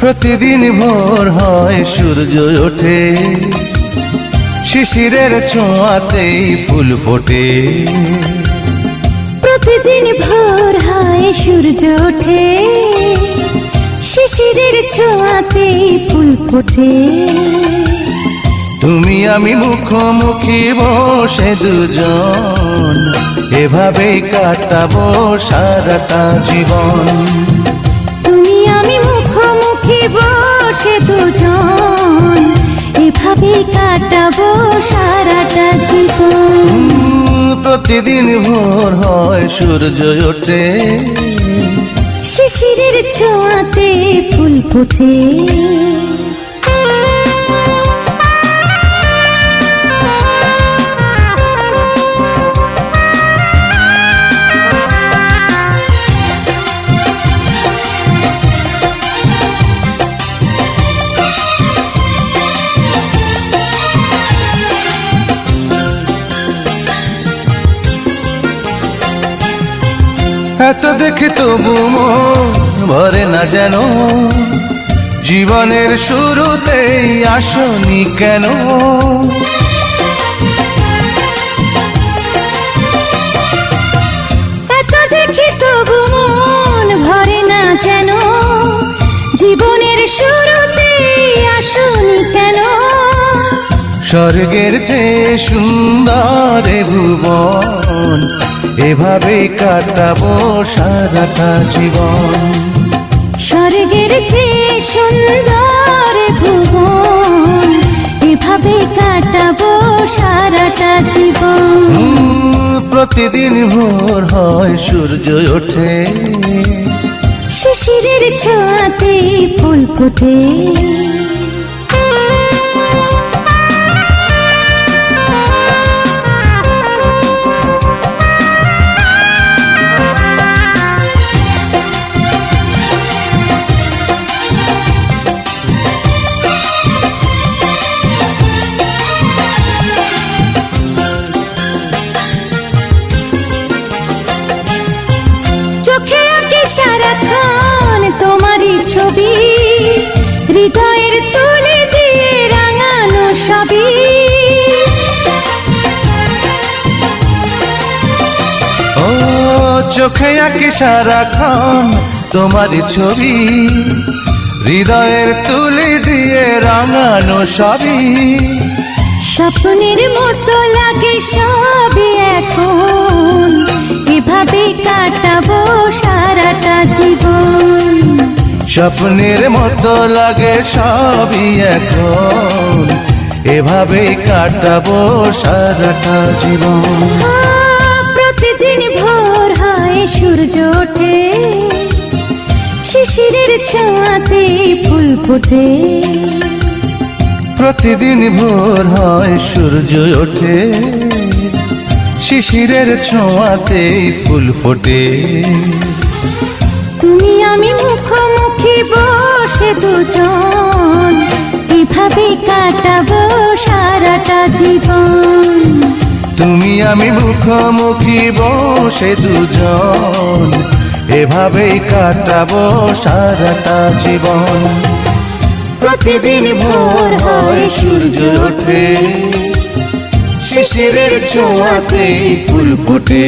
প্রতিদিন ভোর হয় সূর্য ওঠে, শিশিরের ছোঁয়াতেই ফুল ফোটে। প্রতিদিন ভোর হয় সূর্য ওঠে, শিশিরের ছোঁয়াতেই ফুল ফোটে। তুমি আমি মুখোমুখি বসে দুজন, এভাবেই কাটাবো সারাটা জীবন। তুমি আমি মুখোমুখি বসে দুজন, এভাবেই কাটাবো সারাটা জীবন। প্রতিদিন ভোর হয় সূর্য ওঠে, শিশিরের ছোঁয়াতে ফুল ফোটে। এত দেখে তবু মন ভরে না যেন, জীবনের শুরুতেই আসনি কেন? এত দেখে তবু মন ভরে না যেন, জীবনের শুরুতেই আসনি কেন? স্বর্গের চেয়ে সুন্দর এ ভুবন, এভাবেই কাটাবো সারাটা জীবন। স্বর্গের চেয়ে সুন্দর ভুবন, এভাবে কাটাবো সারাটা জীবন। প্রতিদিন ভোর হয় সূর্য ওঠে, শিশিরের ছোঁয়াতে ফুল ফোটে। সারাক্ষণ তোমারই ছবি, হৃদয়ের তুলে দিয়ে রাঙানো সবই। ও চোখে আঁকি সারাক্ষণ তোমারই ছবি, হৃদয়ের তুলে দিয়ে রাঙানো সবই। স্বপ্নের মতো লাগে সবই এখন, এভাবে কাটাবো সারাটা জীবন। স্বপ্নের মতো লাগে সবই এখন, এভাবেই কাটাবো সারাটা জীবন। প্রতিদিন ভোর হয় সূর্য ওঠে, শিশিরের ছোঁয়াতে ফুল ফোটে। প্রতিদিন ভোর হয় সূর্য ওঠে, শিশিরের ছোঁয়াতেই ফুল ফোটে। তুমি আমি মুখোমুখি বসে দুজন, এভাবে কাটাবো সারাটা জীবন। তুমি আমি মুখোমুখি বসে দুজন, এভাবেই কাটাবো সারাটা জীবন। প্রতিদিন ভোর হয় সূর্য ওঠে, শিশিরের ছোঁয়াতেই ফুল ফোটে।